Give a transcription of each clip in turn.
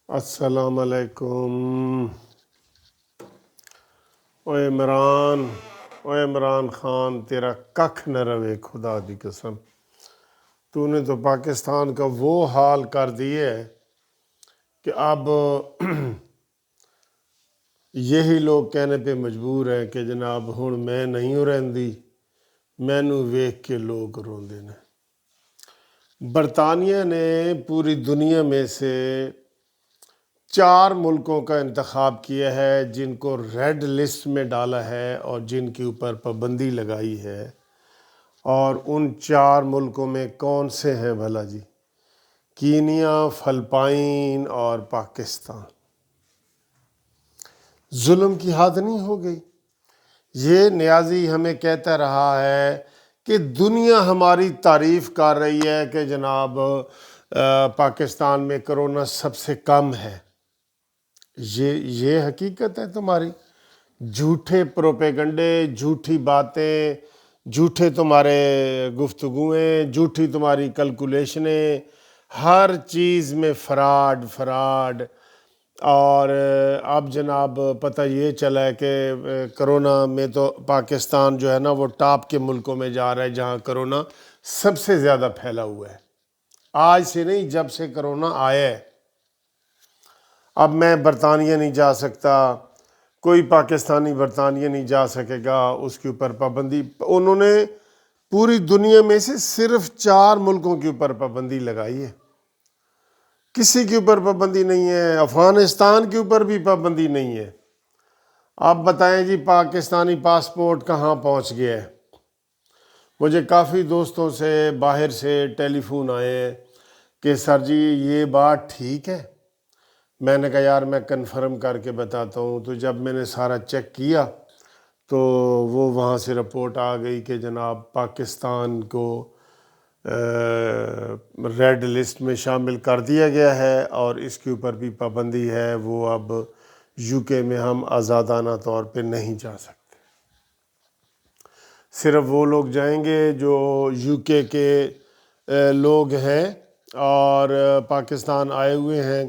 السلام علیکم۔ او عمران خان، تیرا ککھ نہ روے، خدا دی قسم۔ تو نے تو پاکستان کا وہ حال کر دیے ہے کہ اب یہی لوگ کہنے پہ مجبور ہیں کہ جناب ہن میں نہیں ہو رہندی، مینوں ویکھ کے لوگ روندے نے۔ برطانیہ نے پوری دنیا میں سے 4 ملکوں کا انتخاب کیا ہے جن کو ریڈ لسٹ میں ڈالا ہے اور جن کے اوپر پابندی لگائی ہے، اور ان 4 ملکوں میں کون سے ہیں بھلا جی؟ کینیا، فلپائن اور پاکستان۔ ظلم کی حد نہیں ہو گئی؟ یہ نیازی ہمیں کہتا رہا ہے کہ دنیا ہماری تعریف کر رہی ہے کہ جناب پاکستان میں کرونا سب سے کم ہے۔ یہ حقیقت ہے تمہاری؟ جھوٹے پروپیگنڈے، جھوٹی باتیں، جھوٹے تمہارے گفتگویں، جھوٹی تمہاری کلکولیشنیں، ہر چیز میں فراڈ۔ اور اب جناب پتہ یہ چلا ہے کہ کرونا میں تو پاکستان جو ہے نا وہ ٹاپ کے ملکوں میں جا رہا ہے جہاں کرونا سب سے زیادہ پھیلا ہوا ہے۔ آج سے نہیں، جب سے کرونا آیا ہے۔ اب میں برطانیہ نہیں جا سکتا، کوئی پاکستانی برطانیہ نہیں جا سکے گا، اس کے اوپر پابندی انہوں نے پوری دنیا میں سے صرف 4 ملکوں کے اوپر پابندی لگائی ہے، کسی کے اوپر پابندی نہیں ہے۔ افغانستان کے اوپر بھی پابندی نہیں ہے۔ آپ بتائیں جی پاکستانی پاسپورٹ کہاں پہنچ گیا ہے؟ مجھے کافی دوستوں سے باہر سے ٹیلی فون آئے کہ سر جی یہ بات ٹھیک ہے؟ میں نے کہا یار میں کنفرم کر کے بتاتا ہوں۔ تو جب میں نے سارا چیک کیا تو وہ وہاں سے رپورٹ آ گئی کہ جناب پاکستان کو ریڈ لسٹ میں شامل کر دیا گیا ہے، اور اس کے اوپر بھی پابندی ہے، وہ اب یو کے میں ہم آزادانہ طور پہ نہیں جا سکتے۔ صرف وہ لوگ جائیں گے جو یو کے لوگ ہیں اور پاکستان آئے ہوئے ہیں،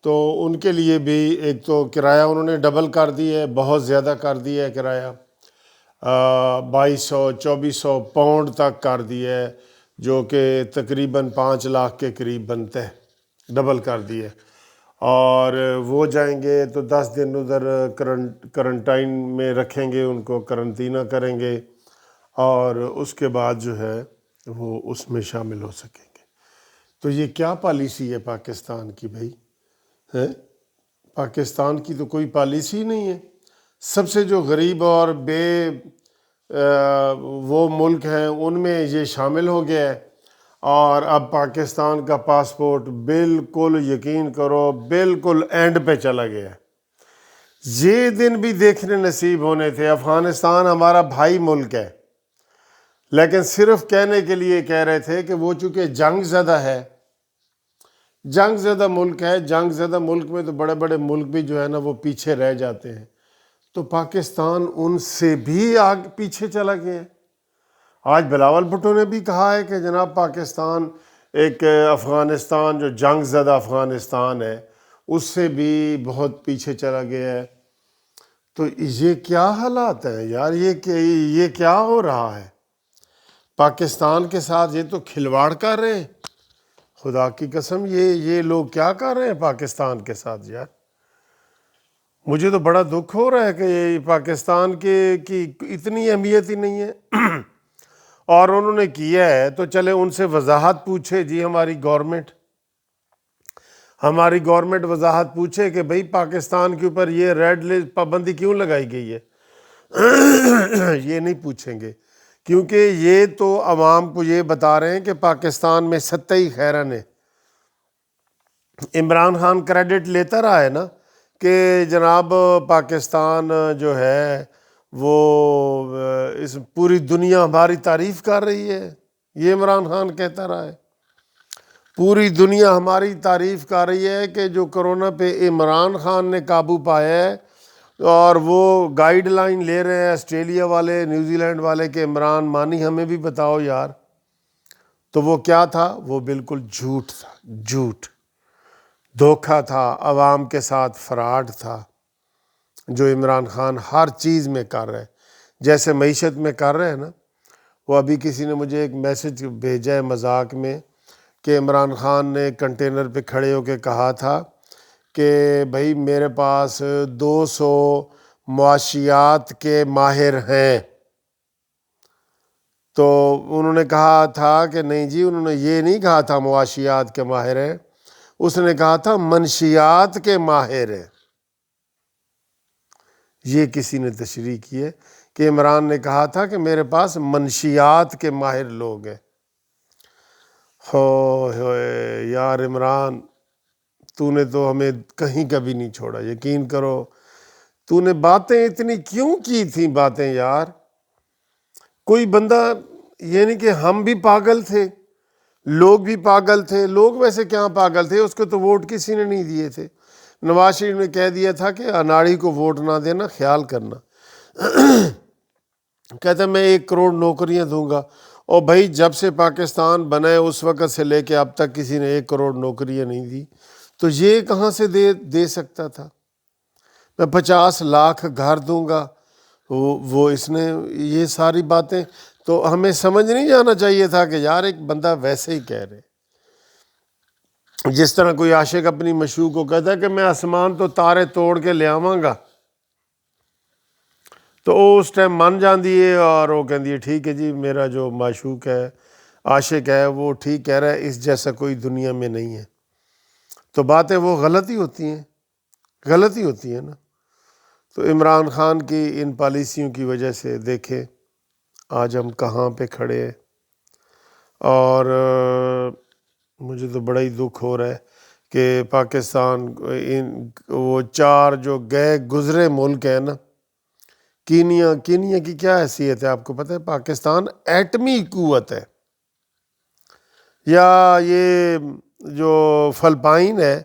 تو ان کے لیے بھی ایک تو کرایہ انہوں نے ڈبل کر دی ہے، بہت زیادہ کر دیا ہے کرایہ، 2200-2400 پاؤنڈ تک کر دیا ہے، جو کہ تقریباً 5 لاکھ کے قریب بنتا ہے، ڈبل کر دیا ہے۔ اور وہ جائیں گے تو 10 دن ادھر کرنٹائن میں رکھیں گے، ان کو کرنطینہ کریں گے، اور اس کے بعد جو ہے وہ اس میں شامل ہو سکیں گے۔ تو یہ کیا پالیسی ہے پاکستان کی بھائی؟ پاکستان کی تو کوئی پالیسی نہیں ہے۔ سب سے جو غریب اور وہ ملک ہیں ان میں یہ شامل ہو گیا ہے، اور اب پاکستان کا پاسپورٹ بالکل یقین کرو بالکل اینڈ پہ چلا گیا ہے۔ یہ دن بھی دیکھنے نصیب ہونے تھے۔ افغانستان ہمارا بھائی ملک ہے، لیکن صرف کہنے کے لیے کہہ رہے تھے کہ وہ چونکہ جنگ زدہ ہے، جنگ زدہ ملک ہے، جنگ زدہ ملک میں تو بڑے بڑے ملک بھی جو ہے نا وہ پیچھے رہ جاتے ہیں، تو پاکستان ان سے بھی آگے پیچھے چلا گیا ہے۔ آج بلاول بھٹو نے بھی کہا ہے کہ جناب پاکستان ایک افغانستان جو جنگ زدہ افغانستان ہے اس سے بھی بہت پیچھے چلا گیا ہے۔ تو یہ کیا حالات ہیں یار؟ یہ کیا ہو رہا ہے پاکستان کے ساتھ؟ یہ تو کھلواڑ کر رہے ہیں، خدا کی قسم۔ یہ لوگ کیا کر رہے ہیں پاکستان کے ساتھ یار؟ مجھے تو بڑا دکھ ہو رہا ہے کہ یہ پاکستان کی اتنی اہمیت ہی نہیں ہے، اور انہوں نے کیا ہے تو چلے ان سے وضاحت پوچھے جی، ہماری گورنمنٹ وضاحت پوچھے کہ بھئی پاکستان کے اوپر یہ ریڈ لسٹ پابندی کیوں لگائی گئی ہے۔ یہ نہیں پوچھیں گے، کیونکہ یہ تو عوام کو یہ بتا رہے ہیں کہ پاکستان میں ستّئی خیرن ہے۔ عمران خان کریڈٹ لیتا رہا ہے نا کہ جناب پاکستان جو ہے وہ اس پوری دنیا ہماری تعریف کر رہی ہے، یہ عمران خان کہتا رہا ہے۔ پوری دنیا ہماری تعریف کر رہی ہے کہ جو کرونا پہ عمران خان نے قابو پایا ہے، اور وہ گائیڈ لائن لے رہے ہیں آسٹریلیا والے، نیوزی لینڈ والے کہ عمران مانی ہمیں بھی بتاؤ یار۔ تو وہ کیا تھا؟ وہ بالکل جھوٹ تھا، جھوٹ۔ دھوکہ تھا، عوام کے ساتھ فراڈ تھا جو عمران خان ہر چیز میں کر رہے، جیسے معیشت میں کر رہے ہیں نا۔ وہ ابھی کسی نے مجھے ایک میسج بھیجا ہے مذاق میں کہ عمران خان نے کنٹینر پہ کھڑے ہو کے کہا تھا کہ بھائی میرے پاس 200 معاشیات کے ماہر ہیں، تو انہوں نے کہا تھا کہ نہیں جی، انہوں نے یہ نہیں کہا تھا معاشیات کے ماہر ہیں، اس نے کہا تھا منشیات کے ماہر ہیں۔ یہ کسی نے تشریح کی ہے کہ عمران نے کہا تھا کہ میرے پاس منشیات کے ماہر لوگ ہیں۔ ہوئے یار عمران، تو نے تو ہمیں کہیں کبھی نہیں چھوڑا، یقین کرو۔ تو نے باتیں اتنی کیوں کی تھیں باتیں یار؟ کوئی بندہ، یہ نہیں کہ ہم بھی پاگل تھے، لوگ بھی پاگل تھے۔ لوگ ویسے کیا پاگل تھے، اس کو تو ووٹ کسی نے نہیں دیے تھے۔ نواز شریف نے کہہ دیا تھا کہ اناڑی کو ووٹ نہ دینا، خیال کرنا۔ کہتا میں 1 کروڑ نوکریاں دوں گا، اور بھائی جب سے پاکستان بنا ہے اس وقت سے لے کے اب تک کسی نے 1 کروڑ نوکریاں نہیں دی، تو یہ کہاں سے دے سکتا تھا؟ میں 50 لاکھ گھر دوں گا، وہ اس نے یہ ساری باتیں، تو ہمیں سمجھ نہیں جانا چاہیے تھا کہ یار ایک بندہ ویسے ہی کہہ رہے، جس طرح کوئی عاشق اپنی معشوق کو کہتا ہے کہ میں آسمان تو تارے توڑ کے لے آواں گا، تو وہ اس ٹائم من جاندی ہے اور وہ کہندی ہے ٹھیک ہے جی، میرا جو معشوق ہے، عاشق ہے، وہ ٹھیک کہہ رہا ہے، اس جیسا کوئی دنیا میں نہیں ہے۔ تو باتیں وہ غلط ہی ہوتی ہیں نا۔ تو عمران خان کی ان پالیسیوں کی وجہ سے دیکھیں آج ہم کہاں پہ کھڑے ہیں، اور مجھے تو بڑا ہی دکھ ہو رہا ہے کہ پاکستان وہ 4 جو گزرے ملک ہیں نا، کینیا کی کیا حیثیت ہے آپ کو پتہ ہے؟ پاکستان ایٹمی قوت ہے، یا یہ جو فلپائن ہے،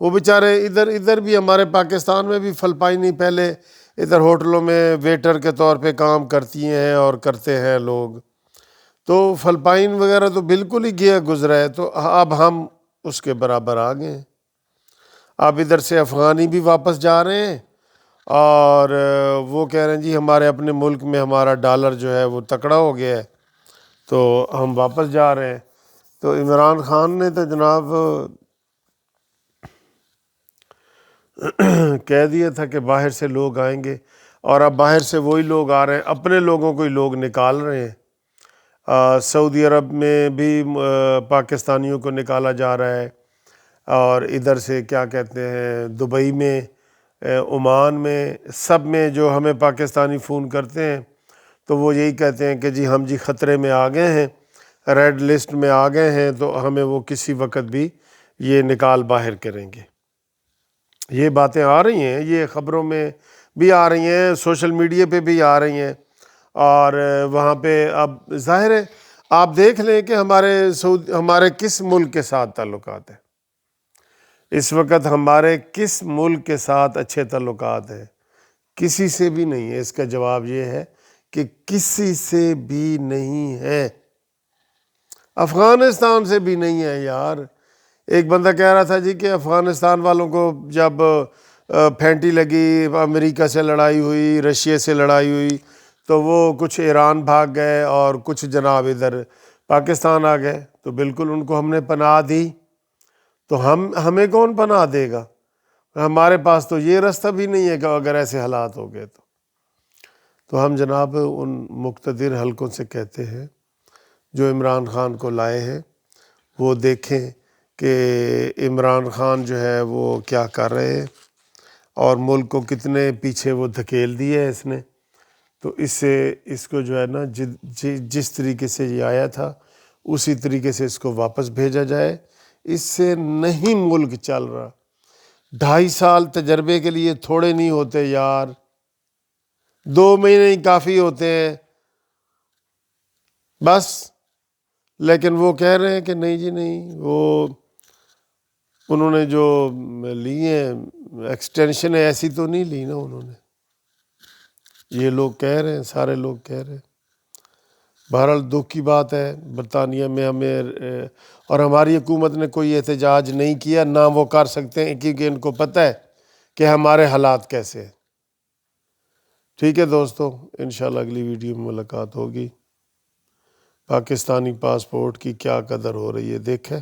وہ بیچارے ادھر بھی ہمارے پاکستان میں بھی فلپائنی پہلے ادھر ہوٹلوں میں ویٹر کے طور پہ کام کرتی ہیں اور کرتے ہیں لوگ، تو فلپائن وغیرہ تو بالکل ہی گزرا ہے، تو اب ہم اس کے برابر آ گئے ہیں۔ اب ادھر سے افغانی بھی واپس جا رہے ہیں، اور وہ کہہ رہے ہیں جی ہمارے اپنے ملک میں ہمارا ڈالر جو ہے وہ تکڑا ہو گیا ہے، تو ہم واپس جا رہے ہیں۔ تو عمران خان نے تو جناب کہہ دیا تھا کہ باہر سے لوگ آئیں گے، اور اب باہر سے وہی لوگ آ رہے ہیں، اپنے لوگوں کو ہی لوگ نکال رہے ہیں۔ سعودی عرب میں بھی پاکستانیوں کو نکالا جا رہا ہے، اور ادھر سے کیا کہتے ہیں دبئی میں، عمان میں، سب میں جو ہمیں پاکستانی فون کرتے ہیں تو وہ یہی کہتے ہیں کہ جی ہم جی خطرے میں آ گئے ہیں، ریڈ لسٹ میں آ گئے ہیں، تو ہمیں وہ کسی وقت بھی یہ نکال باہر کریں گے۔ یہ باتیں آ رہی ہیں، یہ خبروں میں بھی آ رہی ہیں، سوشل میڈیا پہ بھی آ رہی ہیں، اور وہاں پہ اب ظاہر ہے آپ دیکھ لیں کہ ہمارے کس ملک کے ساتھ تعلقات ہیں اس وقت، ہمارے کس ملک کے ساتھ اچھے تعلقات ہیں؟ کسی سے بھی نہیں ہے۔ اس کا جواب یہ ہے کہ کسی سے بھی نہیں ہے، افغانستان سے بھی نہیں ہے یار۔ ایک بندہ کہہ رہا تھا جی کہ افغانستان والوں کو جب پھینٹی لگی، امریکہ سے لڑائی ہوئی، رشیا سے لڑائی ہوئی، تو وہ کچھ ایران بھاگ گئے اور کچھ جناب ادھر پاکستان آ گئے، تو بالکل ان کو ہم نے پناہ دی، تو ہمیں کون پناہ دے گا؟ ہمارے پاس تو یہ راستہ بھی نہیں ہے کہ اگر ایسے حالات ہو گئے تو ہم جناب ان مقتدر حلقوں سے کہتے ہیں جو عمران خان کو لائے ہیں، وہ دیکھیں کہ عمران خان جو ہے وہ کیا کر رہے ہیں، اور ملک کو کتنے پیچھے وہ دھکیل دیے ہے اس نے۔ تو اس کو جو ہے نا جس طریقے سے یہ آیا تھا اسی طریقے سے اس کو واپس بھیجا جائے۔ اس سے نہیں ملک چل رہا۔ 2.5 سال تجربے کے لیے تھوڑے نہیں ہوتے یار، 2 مہینے ہی کافی ہوتے ہیں بس۔ لیکن وہ کہہ رہے ہیں کہ نہیں جی نہیں، وہ انہوں نے جو لی ہیں ایکسٹینشن ایسی تو نہیں لی نا انہوں نے، یہ لوگ کہہ رہے ہیں، سارے لوگ کہہ رہے ہیں۔ بہرحال دکھ کی بات ہے، برطانیہ میں ہمیں اور ہماری حکومت نے کوئی احتجاج نہیں کیا، نہ وہ کر سکتے ہیں، کیونکہ ان کو پتہ ہے کہ ہمارے حالات کیسے ہیں۔ ٹھیک ہے دوستو، انشاءاللہ اگلی ویڈیو میں ملاقات ہوگی۔ پاکستانی پاسپورٹ کی کیا قدر ہو رہی ہے دیکھیں۔